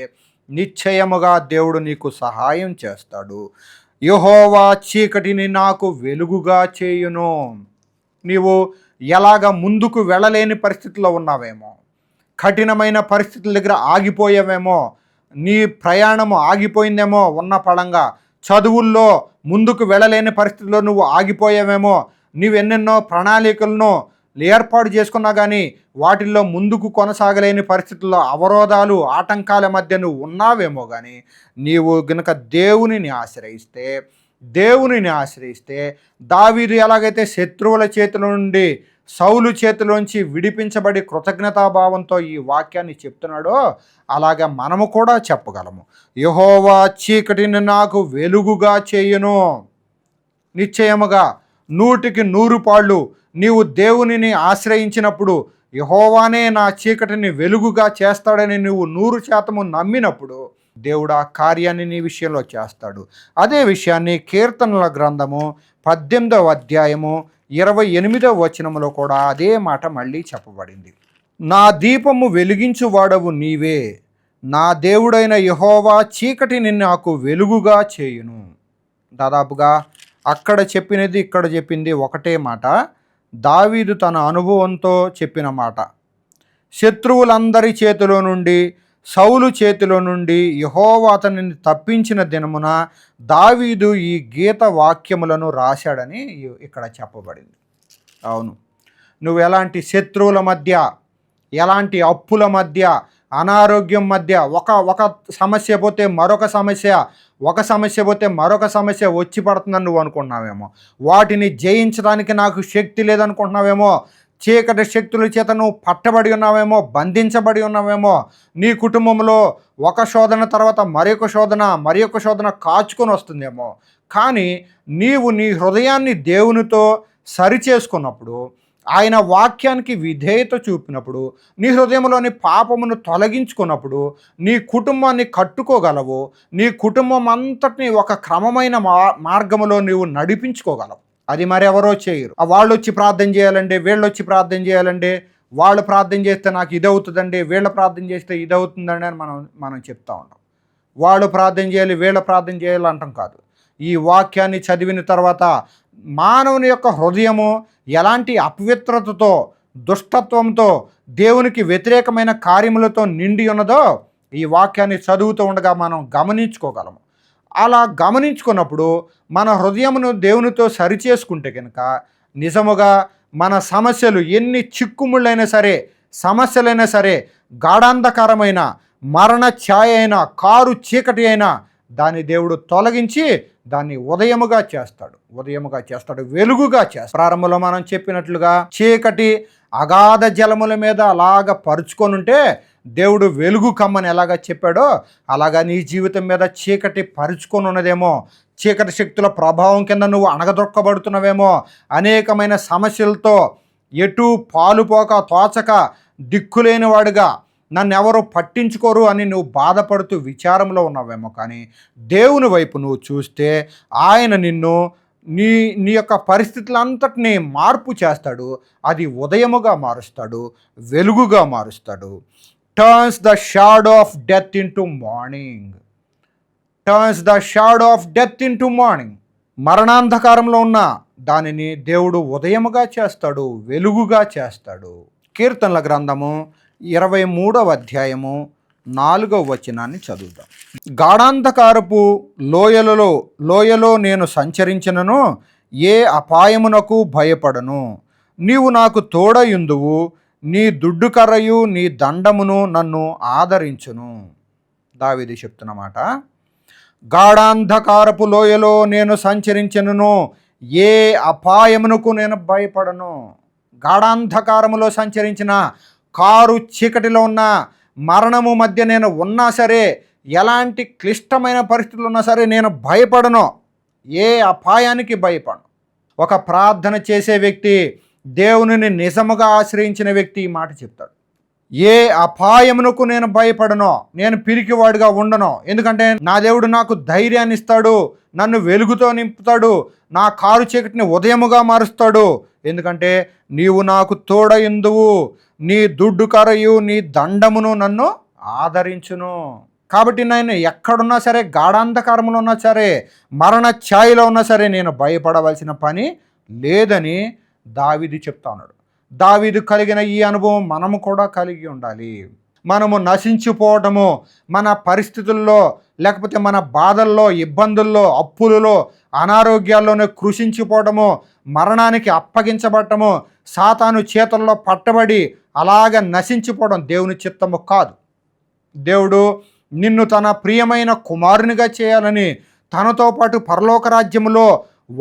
నిశ్చయముగా దేవుడు నీకు సహాయం చేస్తాడు. యెహోవా చీకటిని నాకు వెలుగుగా చేయును. నీవు ఎలాగ ముందుకు వెళ్ళలేని పరిస్థితుల్లో ఉన్నావేమో, కఠినమైన పరిస్థితుల దగ్గర ఆగిపోయావేమో, నీ ప్రయాణము ఆగిపోయిందేమో, ఉన్న పడంగా చదువుల్లో ముందుకు వెళ్ళలేని పరిస్థితుల్లో నువ్వు ఆగిపోయావేమో, నువ్వెన్నెన్నో ప్రణాళికలను ఏర్పాటు చేసుకున్నా కానీ వాటిల్లో ముందుకు కొనసాగలేని పరిస్థితుల్లో అవరోధాలు, ఆటంకాల మధ్య నువ్వు ఉన్నావేమో, కానీ నీవు గనుక దేవునిని ఆశ్రయిస్తే దావీదు ఎలాగైతే శత్రువుల చేతిలో నుండి, సౌలు చేతిలోంచి విడిపించబడి కృతజ్ఞతాభావంతో ఈ వాక్యాన్ని చెప్తున్నాడో అలాగే మనము కూడా చెప్పగలము. యెహోవా చీకటిని నాకు వెలుగుగా చేయును. నిశ్చయముగా 100కి 100 నీవు దేవునిని ఆశ్రయించినప్పుడు, యెహోవానే నా చీకటిని వెలుగుగా చేస్తాడని నువ్వు 100% నమ్మినప్పుడు దేవుడు ఆ కార్యాన్ని నీ విషయంలో చేస్తాడు. అదే విషయాన్ని కీర్తనల గ్రంథము 18వ అధ్యాయము 28వ వచనములో కూడా అదే మాట మళ్ళీ చెప్పబడింది. నా దీపము వెలిగించువాడవు నీవే, నా దేవుడైన యెహోవా చీకటిని నాకు వెలుగుగా చేయును. దాదాపుగా అక్కడ చెప్పినది ఇక్కడ చెప్పింది ఒకటే మాట. దావీదు తన అనుభవంతో చెప్పిన మాట. శత్రువులందరి చేతిలో నుండి, సౌలు చేతిలో నుండి యెహోవా అతనిని తప్పించిన దినమున దావీదు ఈ గీత వాక్యములను రాశాడని ఇక్కడ చెప్పబడింది. అవును, నువ్వు ఎలాంటి శత్రువుల మధ్య, ఎలాంటి అప్పుల మధ్య, అనారోగ్యం మధ్య, ఒక సమస్య పోతే మరొక సమస్య, ఒక సమస్య పోతే మరొక సమస్య వచ్చి పడుతుందని నువ్వు అనుకుంటున్నావేమో, వాటిని జయించడానికి నాకు శక్తి లేదనుకుంటున్నావేమో, చీకటి శక్తుల చేత నువ్వు పట్టబడి ఉన్నావేమో, బంధించబడి ఉన్నావేమో, నీ కుటుంబంలో ఒక శోధన తర్వాత మరొక శోధన కాచుకొని వస్తుందేమో, కానీ నీవు నీ హృదయాన్ని దేవునితో సరిచేసుకున్నప్పుడు, ఆయన వాక్యానికి విధేయత చూపినప్పుడు, నీ హృదయంలోని పాపమును తొలగించుకున్నప్పుడు నీ కుటుంబాన్ని కట్టుకోగలవు. నీ కుటుంబం అంతటిని ఒక క్రమమైన మార్గములో నీవు నడిపించుకోగలవు. అది మరెవరో చేయరు. వాళ్ళు వచ్చి ప్రార్థన చేయాలండి, వీళ్ళు వచ్చి ప్రార్థన చేయాలండి, వాళ్ళు ప్రార్థన చేస్తే నాకు ఇది అవుతుందండి, వీళ్ళ ప్రార్థన చేస్తే ఇది అవుతుందండి అని మనం చెప్తా ఉంటాం. వాళ్ళు ప్రార్థన చేయాలి, వీళ్ళ ప్రార్థన చేయాలి అంటాం కాదు. ఈ వాక్యాన్ని చదివిన తర్వాత మానవుని యొక్క హృదయము ఎలాంటి అపవిత్రతతో, దుష్టత్వంతో, దేవునికి వ్యతిరేకమైన కార్యములతో నిండి ఉన్నదో ఈ వాక్యాన్ని చదువుతూ ఉండగా మనం గమనించుకోగలము. అలా గమనించుకున్నప్పుడు మన హృదయమును దేవునితో సరిచేసుకుంటే కనుక నిజముగా మన సమస్యలు ఎన్ని చిక్కుముళ్ళైనా సరే, సమస్యలైనా సరే, గాఢాంధకారమైన మరణ ఛాయ అయినా, కారు చీకటి అయినా దాన్ని దేవుడు తొలగించి దాన్ని ఉదయముగా చేస్తాడు, వెలుగుగా చేస్తాడు. ప్రారంభంలో మనం చెప్పినట్లుగా చీకటి అగాధ జలముల మీద అలాగ పరుచుకొని ఉంటే దేవుడు వెలుగు కమ్మని ఎలాగ చెప్పాడో అలాగా నీ జీవితం మీద చీకటి పరుచుకొని ఉన్నదేమో, చీకటి శక్తుల ప్రభావం కింద నువ్వు అణగదొక్కబడుతున్నావేమో, అనేకమైన సమస్యలతో ఎటు పాలుపోక తోచక దిక్కులేని వాడుగా నన్నెవరో పట్టించుకోరు అని నువ్వు బాధపడుతూ విచారంలో ఉన్నావేమో, కానీ దేవుని వైపు నువ్వు చూస్తే ఆయన నిన్ను నీ యొక్క పరిస్థితులంతటినీ మార్పు చేస్తాడు. అది ఉదయముగా మారుస్తాడు, వెలుగుగా మారుస్తాడు. Turns the shadow of death into morning. మరణాంధకారంలో ఉన్న దానిని దేవుడు ఉదయముగా చేస్తాడు, వెలుగుగా చేస్తాడు. కీర్తనల గ్రంథము 23వ అధ్యాయము 4వ వచనాన్ని చదువుదాం. గాఢాంధకారపు లోయలో నేను సంచరించినను ఏ అపాయమునకు భయపడను. నీవు నాకు తోడయుందువు, నీ దుడ్డు కర్రయు నీ దండమును నన్ను ఆదరించును. దావీదు చెప్తున్నమాట. గాఢాంధకారపు లోయలో నేను సంచరించినను ఏ అపాయమునకు నేను భయపడను. గాఢాంధకారములో సంచరించిన, కారు చీకటిలో ఉన్న, మరణము మధ్య నేను ఉన్నా సరే, ఎలాంటి క్లిష్టమైన పరిస్థితులు ఉన్నా సరే నేను భయపడను, ఏ అపాయానికి భయపడను. ఒక ప్రార్థన చేసే వ్యక్తి, దేవునిని నిజముగా ఆశ్రయించిన వ్యక్తి ఈ మాట చెప్తాడు. ఏ అపాయమునకు నేను భయపడను, నేను పిరికివాడిగా ఉండను. ఎందుకంటే నా దేవుడు నాకు ధైర్యాన్ని ఇస్తాడు, నన్ను వెలుగుతో నింపుతాడు, నా కారు చీకటిని ఉదయముగా మారుస్తాడు. ఎందుకంటే నీవు నాకు తోడయుందువు, నీ దుడ్డు కరయు నీ దండమును నన్ను ఆదరించును. కాబట్టి నేను ఎక్కడున్నా సరే, గాఢాంధకారంలో ఉన్నా సరే, మరణ ఛాయలో ఉన్నా సరే నేను భయపడవలసిన పని లేదని దావీదు చెప్తా ఉన్నాడు. దావీదు కలిగిన ఈ అనుభవం మనము కూడా కలిగి ఉండాలి. మనము నశించిపోవటము, మన పరిస్థితుల్లో లేకపోతే మన బాధల్లో, ఇబ్బందుల్లో, అప్పులలో, అనారోగ్యాల్లోనే కృషించిపోవటము, మరణానికి అప్పగించబడటము, సాతాను చేతుల్లో పట్టబడి అలాగ నశించిపోవడం దేవుని చిత్తము కాదు. దేవుడు నిన్ను తన ప్రియమైన కుమారునిగా చేయాలని, తనతో పాటు పరలోక రాజ్యములో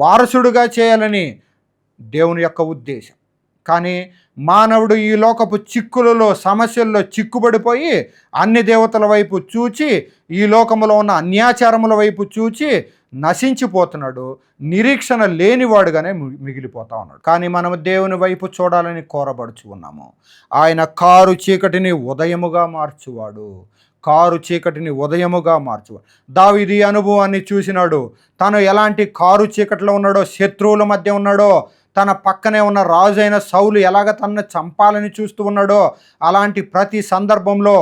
వారసుడుగా చేయాలని దేవుని యొక్క ఉద్దేశం. కానీ మానవుడు ఈ లోకపు చిక్కులలో, సమస్యల్లో చిక్కుబడిపోయి అన్ని దేవతల వైపు చూచి, ఈ లోకములో ఉన్న అన్యాచారముల వైపు చూచి నశించిపోతున్నాడు, నిరీక్షణ లేనివాడుగానే మిగిలిపోతా ఉన్నాడు. కానీ మనము దేవుని వైపు చూడాలని కోరబడుచు ఉన్నాము. ఆయన కారు చీకటిని ఉదయముగా మార్చువాడు. దావీదు ఈ అనుభవాన్ని చూసినాడు. తను ఎలాంటి కారు చీకటిలో ఉన్నాడో, శత్రువుల మధ్య ఉన్నాడో, తన పక్కనే ఉన్న రాజు అయిన సౌలు ఎలాగ తనను చంపాలని చూస్తూ ఉన్నాడో, అలాంటి ప్రతి సందర్భంలో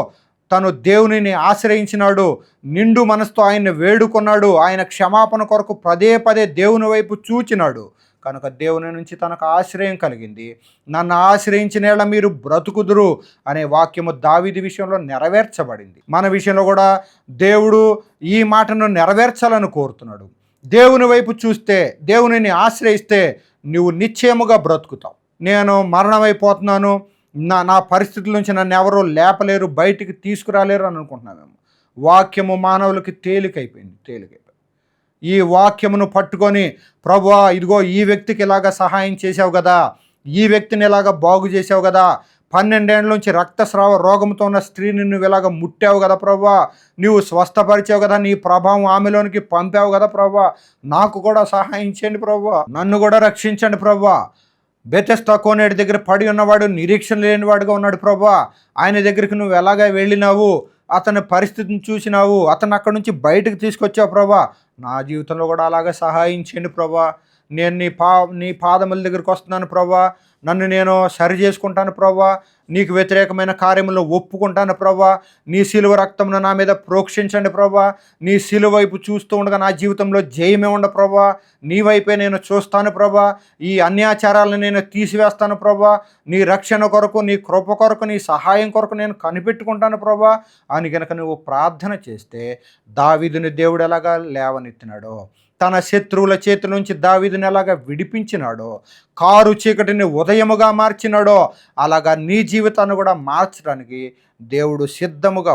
తను దేవునిని ఆశ్రయించినాడు, నిండు మనసుతో ఆయన్ని వేడుకున్నాడు, ఆయన క్షమాపణ కొరకు పదే దేవుని వైపు చూచినాడు. కనుక దేవుని నుంచి తనకు ఆశ్రయం కలిగింది. నన్ను ఆశ్రయించిన మీరు బ్రతుకుదురు అనే వాక్యము దావీదు విషయంలో నెరవేర్చబడింది. మన విషయంలో కూడా దేవుడు ఈ మాటను నెరవేర్చాలని కోరుతున్నాడు. దేవుని వైపు చూస్తే, దేవునిని ఆశ్రయిస్తే నువ్వు నిశ్చయముగా బ్రతుకుతావు. నేను మరణమైపోతున్నాను, నా పరిస్థితుల నుంచి నన్ను ఎవరో లేపలేరు, బయటికి తీసుకురాలేరు అని అనుకుంటున్నామేమో. వాక్యము మానవులకి తేలికైపోయింది. ఈ వాక్యమును పట్టుకొని, ప్రభువా ఇదిగో ఈ వ్యక్తికి ఇలాగ సహాయం చేసావు కదా, ఈ వ్యక్తిని ఇలాగ బాగు చేసావు కదా, 12 ఏళ్ళ నుంచి రక్తస్రావ రోగంతో ఉన్న స్త్రీని నువ్వు ఇలాగ ముట్టావు కదా ప్రభువా, నువ్వు స్వస్థపరిచావు కదా, నీ ప్రభావం ఆమెలోనికి పంపావు కదా ప్రభువా, నాకు కూడా సహాయం చేయండి ప్రభువా, నన్ను కూడా రక్షించండి ప్రభువా. బెతెస్దా కోనేటి దగ్గర పడి ఉన్నవాడు నిరీక్షణ లేనివాడుగా ఉన్నాడు ప్రభువా, ఆయన దగ్గరికి నువ్వు ఎలాగ వెళ్ళినావు, అతని పరిస్థితిని చూసినావు, అతను అక్కడి నుంచి బయటకు తీసుకొచ్చావు ప్రభువా, నా జీవితంలో కూడా అలాగే సహాయం చేయండి ప్రభువా. నేను నీ పాదముల దగ్గరికి వస్తున్నాను ప్రభువా, నన్ను నేను సరి చేసుకుంటాను ప్రభువా, నీకు వ్యతిరేకమైన కార్యములను ఒప్పుకుంటాను ప్రభువా, నీ శిలువ రక్తమును నా మీద ప్రోక్షించండి ప్రభువా, నీ శిలువ వైపు చూస్తూ ఉండగా నా జీవితంలో జయమే ఉండ ప్రభువా, నీ వైపే నేను చూస్తాను ప్రభువా, ఈ అన్యాచారాలను నేను తీసివేస్తాను ప్రభువా, నీ రక్షణ కొరకు, నీ కృప కొరకు, నీ సహాయం కొరకు నేను కనిపెట్టుకుంటాను ప్రభువా అని కనుక నువ్వు ప్రార్థన చేస్తే దావీదుని దేవుడు ఎలాగా లేవనెత్తినాడో, తన శత్రువుల చేతి నుంచి దావీదుని ఎలాగా విడిపించినాడో, కారు చీకటిని ఉదయముగా మార్చినాడో, అలాగా నీ జీవితాన్ని కూడా మార్చడానికి దేవుడు సిద్ధముగా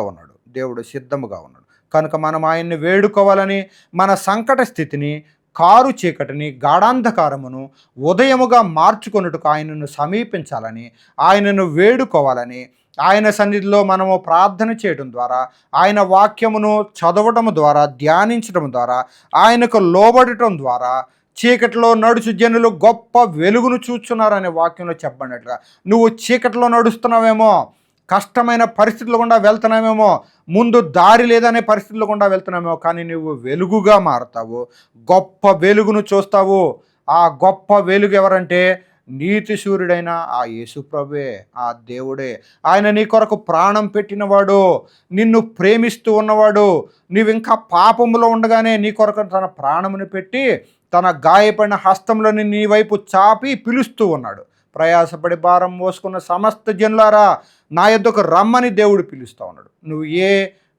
ఉన్నాడు. కనుక మనం ఆయన్ని వేడుకోవాలని, మన సంకట స్థితిని, కారు చీకటిని, గాఢాంధకారమును ఉదయముగా మార్చుకొనుటకు ఆయనను సమీపించాలని, ఆయనను వేడుకోవాలని, ఆయన సన్నిధిలో మనము ప్రార్థన చేయడం ద్వారా, ఆయన వాక్యమును చదవటం ద్వారా, ధ్యానించడం ద్వారా, ఆయనకు లోబడటం ద్వారా చీకటిలో నడుచు జనులు గొప్ప వెలుగును చూస్తున్నారనే వాక్యంలో చెప్పబడినట్లుగా నువ్వు చీకటిలో నడుస్తున్నావేమో, కష్టమైన పరిస్థితుల గుండా వెళ్తున్నామేమో, ముందు దారి లేదనే పరిస్థితుల గుండా వెళ్తున్నామేమో, కానీ నువ్వు వెలుగుగా మారుతావు, గొప్ప వెలుగును చూస్తావు. ఆ గొప్ప వెలుగు ఎవరంటే నీతి సూర్యుడైన ఆ యేసుప్రభువే, ఆ దేవుడే. ఆయన నీ కొరకు ప్రాణం పెట్టినవాడు, నిన్ను ప్రేమిస్తూ ఉన్నవాడు. నీవు ఇంకా పాపములో ఉండగానే నీ కొరకు తన ప్రాణమును పెట్టి తన గాయపడిన హస్తంలోని నీ వైపు చాపి పిలుస్తూ ఉన్నాడు. ప్రయాసపడి భారం మోసుకున్న సమస్త జనులారా నా యొద్దకు రమ్మని దేవుడు పిలుస్తూ ఉన్నాడు. నువ్వు ఏ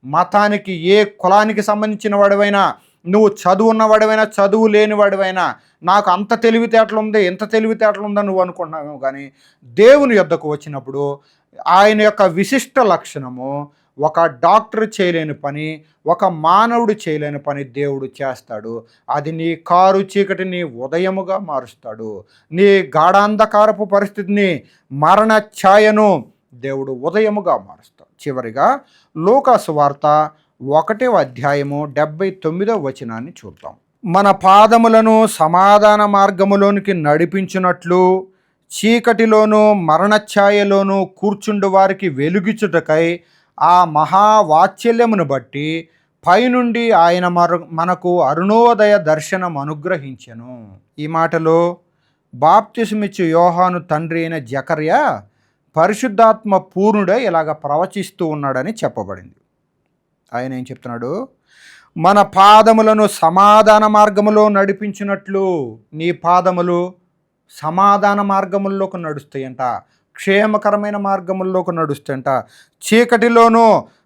మతానికి, ఏ కులానికి సంబంధించిన వాడివైనా, నువ్వు చదువు ఉన్నవాడివైనా, చదువు లేనివాడివైనా, నాకు అంత తెలివితేటలు ఉంది, ఇంత తెలివితేటలు ఉందని నువ్వు అనుకుంటున్నావేమో, కానీ దేవుని యొద్దకు వచ్చినప్పుడు ఆయన యొక్క విశిష్ట లక్షణము, ఒక డాక్టర్ చేయలేని పని, ఒక మానవుడు చేయలేని పని దేవుడు చేస్తాడు. అది నీ కారు చీకటిని ఉదయముగా మారుస్తాడు. నీ గాఢాంధకారపు పరిస్థితిని, మరణ ఛాయను దేవుడు ఉదయముగా మారుస్తాడు. చివరిగా లూకా సువార్త 1వ అధ్యాయము 79వ వచనాన్ని చూద్దాం. మన పాదములను సమాధాన మార్గములోనికి నడిపించినట్లు చీకటిలోను మరణఛాయలోను కూర్చుండు వారికి వెలుగిచుటకై ఆ మహావాత్సల్యమును బట్టి పైనుండి ఆయన మనకు అరుణోదయ దర్శనం అనుగ్రహించెను. ఈ మాటలో బాప్తిసమిచ్చు యోహాను తండ్రి అయిన జకర్యా పరిశుద్ధాత్మ పూర్ణుడై ఇలాగ ప్రవచిస్తూ ఉన్నాడని చెప్పబడింది. ఆయన ఏం చెప్తున్నాడు? మన పాదములను సమాధాన మార్గములో నడిపించినట్లు నీ పాదములు సమాధాన మార్గముల్లోకి నడుస్తాయంట, క్షేమకరమైన మార్గముల్లోకి నడుస్తాయంట. చీకటిలోనూ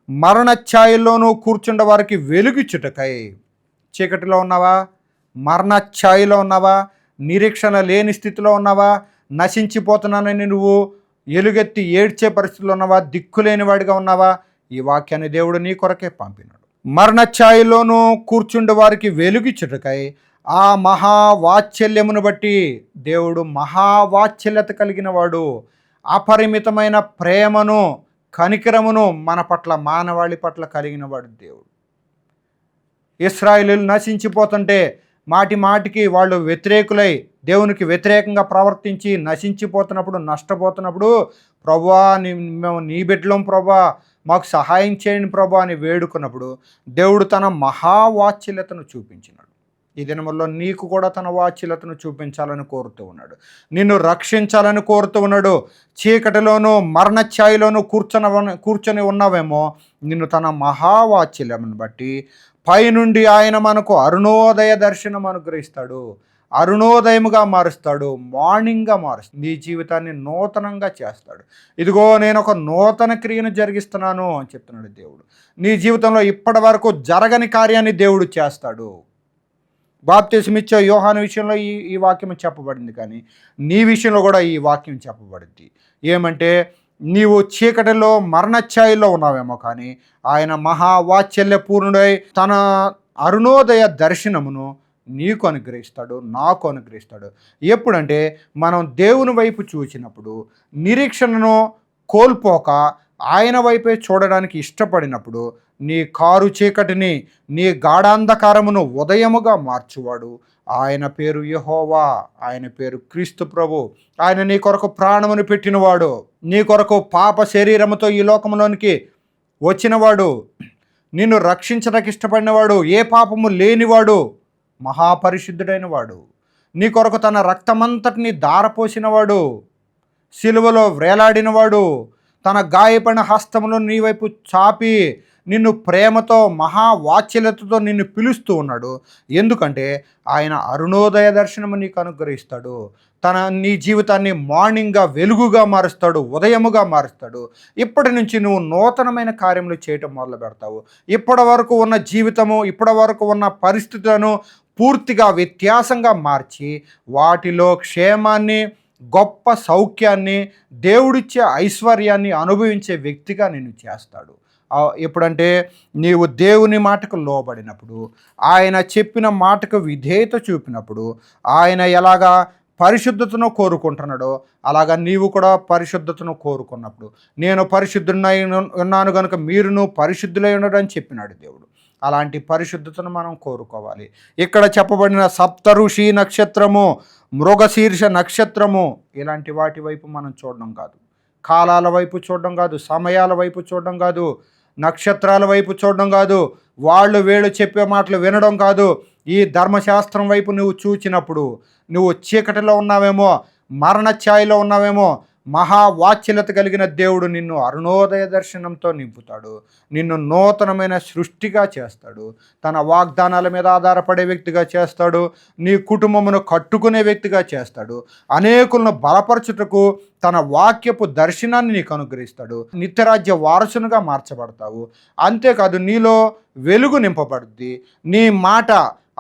మరణఛాయల్లోనూ కూర్చుండే వారికి వెలుగిచ్చుటకై. చీకటిలో ఉన్నావా? మరణఛాయలో ఉన్నావా? నిరీక్షణ లేని స్థితిలో ఉన్నావా? నశించిపోతున్నానని నువ్వు ఎలుగెత్తి ఏడ్చే పరిస్థితిలో ఉన్నావా? దిక్కులేని వాడిగా ఉన్నావా? ఈ వాక్యాన్ని దేవుడు నీ కొరకే పంపినాడు. మరణఛాయలోనూ కూర్చుండే వారికి వెలుగిచ్చుటకై ఆ మహావాత్సల్యమును బట్టి, దేవుడు మహావాత్సల్యత కలిగిన వాడు, అపరిమితమైన ప్రేమను, కనికరమును మన పట్ల, మానవాళి పట్ల కలిగిన వాడు దేవుడు. ఇశ్రాయేలీయులు నశించిపోతుంటే మాటి మాటికి వాళ్ళు వ్యతిరేకులై దేవునికి వ్యతిరేకంగా ప్రవర్తించి నశించిపోతున్నప్పుడు, నష్టపోతున్నప్పుడు, ప్రభువా మేము నీ బిడ్డలం ప్రభువా, మాకు సహాయం చేయండి ప్రభు అని వేడుకున్నప్పుడు దేవుడు తన మహావాత్సల్యతను చూపించినాడు. ఈ దినముల్లో నీకు కూడా తన వాత్సల్యతను చూపించాలని కోరుతూ ఉన్నాడు. నిన్ను రక్షించాలని కోరుతూ ఉన్నాడు. చీకటిలోనూ మరణఛాయలోనూ కూర్చొని ఉన్నావేమో, నిన్ను తన మహావాత్సల్యమును బట్టి పైనుండి ఆయన మనకు అరుణోదయ దర్శనం అనుగ్రహిస్తాడు. అరుణోదయముగా మారుస్తాడు, మార్నింగ్గా మారుస్తాడు. నీ జీవితాన్ని నూతనంగా చేస్తాడు. ఇదిగో నేను ఒక నూతన క్రియను జరిగిస్తున్నాను అని చెప్తున్నాడు దేవుడు. నీ జీవితంలో ఇప్పటి వరకు జరగని కార్యాన్ని దేవుడు చేస్తాడు. బాప్తిసమిచ్చే యోహాను విషయంలో ఈ వాక్యం చెప్పబడింది, కానీ నీ విషయంలో కూడా ఈ వాక్యం చెప్పబడింది. ఏమంటే నీవు చీకటిలో మరణఛాయలో ఉన్నావేమో, కానీ ఆయన మహావాత్సల్య పూర్ణుడై తన అరుణోదయ దర్శనమును నీకు అనుగ్రహిస్తాడు, నాకు అనుగ్రహిస్తాడు. ఎప్పుడంటే మనం దేవుని వైపు చూసినప్పుడు, నిరీక్షణను కోల్పోక ఆయన వైపే చూడడానికి ఇష్టపడినప్పుడు, నీ కారు చీకటిని, నీ గాఢాంధకారమును ఉదయముగా మార్చువాడు. ఆయన పేరు యెహోవా, ఆయన పేరు క్రీస్తు ప్రభు. ఆయన నీ కొరకు ప్రాణమును పెట్టినవాడు, నీ కొరకు పాప శరీరముతో ఈ లోకంలోనికి వచ్చినవాడు, నిన్ను రక్షించడానికి ఇష్టపడినవాడు, ఏ పాపము లేనివాడు, మహాపరిశుద్ధుడైన వాడు. నీ కొరకు తన రక్తమంతటిని ధారపోసినవాడు, సిలువలో వ్రేలాడినవాడు, తన గాయపడిన హస్తమును నీ వైపు చాపి నిన్ను ప్రేమతో మహావాత్సల్యతతో నిన్ను పిలుస్తూ ఉన్నాడు. ఎందుకంటే ఆయన అరుణోదయ దర్శనము నీకు అనుగ్రహిస్తాడు. నీ జీవితాన్ని మార్నింగ్గా వెలుగుగా మారుస్తాడు, ఉదయముగా మారుస్తాడు. ఇప్పటి నుంచి నువ్వు నూతనమైన కార్యములు చేయటం మొదలు పెడతావు. ఇప్పటి వరకు ఉన్న జీవితము, ఇప్పటి వరకు ఉన్న పరిస్థితులను పూర్తిగా వ్యత్యాసంగా మార్చి వాటిలో క్షేమాన్ని, గొప్ప సౌఖ్యాన్ని, దేవుడిచ్చే ఐశ్వర్యాన్ని అనుభవించే వ్యక్తిగా నిన్ను చేస్తాడు. ఎప్పుడంటే నీవు దేవుని మాటకు లోబడినప్పుడు, ఆయన చెప్పిన మాటకు విధేయత చూపినప్పుడు, ఆయన ఎలాగా పరిశుద్ధతను కోరుకుంటున్నాడో అలాగా నీవు కూడా పరిశుద్ధతను కోరుకున్నప్పుడు, నేను పరిశుద్ధునై ఉన్నాను కనుక మీరును పరిశుద్ధులై ఉండడని చెప్పినాడు దేవుడు. అలాంటి పరిశుద్ధతను మనం కోరుకోవాలి. ఇక్కడ చెప్పబడిన సప్తఋషి నక్షత్రము, మృగశీర్ష నక్షత్రము, ఇలాంటి వాటి వైపు మనం చూడడం కాదు, కాలాల వైపు చూడడం కాదు, సమయాల వైపు చూడడం కాదు, నక్షత్రాల వైపు చూడడం కాదు, వీళ్ళు చెప్పే మాటలు వినడం కాదు. ఈ ధర్మశాస్త్రం వైపు నువ్వు చూచినప్పుడు నువ్వు చీకటిలో ఉన్నావేమో, మరణ ఛాయలో ఉన్నావేమో, మహావాత్సల్యత కలిగిన దేవుడు నిన్ను అరుణోదయ దర్శనంతో నింపుతాడు. నిన్ను నూతనమైన సృష్టిగా చేస్తాడు. తన వాగ్దానాల మీద ఆధారపడే వ్యక్తిగా చేస్తాడు. నీ కుటుంబమును కట్టుకునే వ్యక్తిగా చేస్తాడు. అనేకులను బలపరచుటకు తన వాక్యపు దర్శనాన్ని నీకు అనుగ్రహిస్తాడు. నిత్యరాజ్య వారసునిగా మార్చబడతావు. అంతేకాదు నీలో వెలుగు నింపబడుద్ది. నీ మాట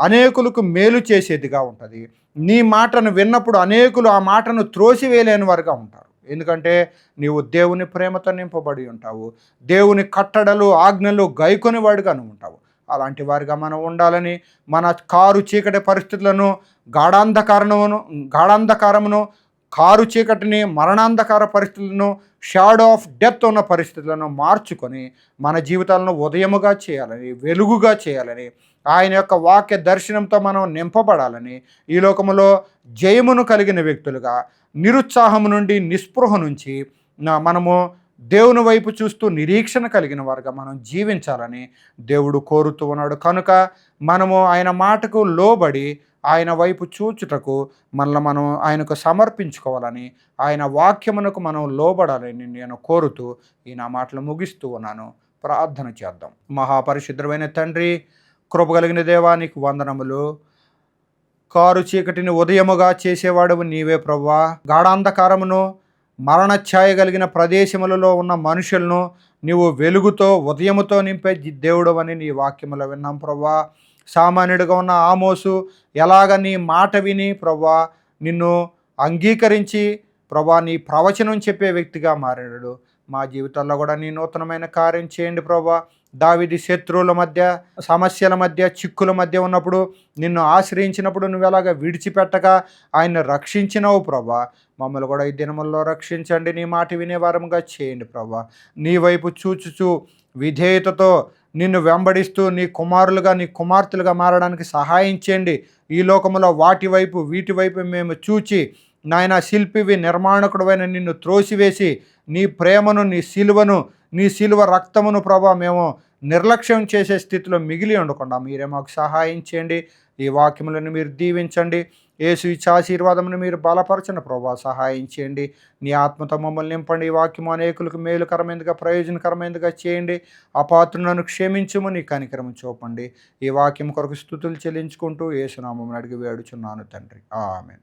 అనేకులకు మేలు చేసేదిగా ఉంటుంది. నీ మాటను విన్నప్పుడు అనేకులు ఆ మాటను త్రోసివేయలేని వారుగా ఉంటారు. ఎందుకంటే నీవు దేవుని ప్రేమతో నింపబడి ఉంటావు. దేవుని కట్టడలు, ఆజ్ఞలు గైకొని వాడుగా నువ్వు ఉంటావు. అలాంటి వారిగా మనం ఉండాలని, మన కారు చీకటి పరిస్థితులను, గాఢాంధకారమును, కారు చీకటిని, మరణాంధకార పరిస్థితులను, షాడో ఆఫ్ డెత్ ఉన్న పరిస్థితులను మార్చుకొని మన జీవితాలను ఉదయముగా చేయాలని, వెలుగుగా చేయాలని, ఆయన యొక్క వాక్య దర్శనంతో మనం నింపబడాలని, ఈ లోకములో జయమును కలిగిన వ్యక్తులుగా, నిరుత్సాహము నుండి, నిస్పృహ నుంచి మనము దేవుని వైపు చూస్తూ నిరీక్షణ కలిగిన వారుగా మనం జీవించాలని దేవుడు కోరుతూ ఉన్నాడు. కనుక మనము ఆయన మాటకు లోబడి ఆయన వైపు చూచుటకు మనం ఆయనకు సమర్పించుకోవాలని, ఆయన వాక్యమునకు మనం లోబడాలని నేను కోరుతూ ఈ నా మాటలు ముగిస్తూ ఉన్నాను. ప్రార్థన చేద్దాం. మహాపరిశుద్ధమైన తండ్రి, కృపగలిగిన దేవానికి వందనములు. కారు చీకటిని ఉదయముగా చేసేవాడు నీవే ప్రభువా. గాఢాంధకారమును, మరణఛాయ కలిగిన ప్రదేశములలో ఉన్న మనుషులను నీవు వెలుగుతో, ఉదయముతో నింపే దేవుడు అని నీ వాక్యములో విన్నాం ప్రభువా. సామాన్యుడిగా ఉన్న ఆమోసు ఎలాగ నీ మాట విని ప్రభువా నిన్ను అంగీకరించి ప్రభువా నీ ప్రవచనం చెప్పే వ్యక్తిగా మారాడు. మా జీవితాల్లో కూడా నీ నూతనమైన కార్యం చేయండి ప్రభువా. దావీదు శత్రువుల మధ్య, సమస్యల మధ్య, చిక్కుల మధ్య ఉన్నప్పుడు నిన్ను ఆశ్రయించినప్పుడు నువ్వు ఎలాగ విడిచిపెట్టక ఆయన్ని రక్షించినావు ప్రభా. మమ్మల్ని కూడా ఈ దినముల్లో రక్షించండి. నీ మాట వినేవారముగా చేయండి ప్రభా. నీ వైపు చూచుచు విధేయతతో నిన్ను వెంబడిస్తూ నీ కుమారులుగా, నీ కుమార్తెలుగా మారడానికి సహాయం చేయండి. ఈ లోకములో వీటి వైపు మేము చూచి నాయన శిల్పివి, నిర్మాణకుడువైన నిన్ను త్రోసివేసి నీ ప్రేమను, నీ శిలువ రక్తమును ప్రభా మేము నిర్లక్ష్యం చేసే స్థితిలో మిగిలి ఉండకుండా మీరే మాకు సహాయం చేయండి. ఈ వాక్యములను మీరు దీవించండి. యేసు ఇచ్చే ఆశీర్వాదమును మీరు బలపరచండి ప్రభా, సహాయం చేయండి. నీ ఆత్మతో మమ్మల్ని నింపండి. ఈ వాక్యము అనేకులకు మేలుకరమైనదిగా, ప్రయోజనకరమైనదిగా చేయండి. అపాత్రులను క్షమించుము, నీ కనికరము చూపండి. ఈ వాక్యం కొరకు స్తుతులు చెల్లించుకుంటూ యేసు నామమున అడిగి వేడుచున్నాను తండ్రి. ఆమేన్.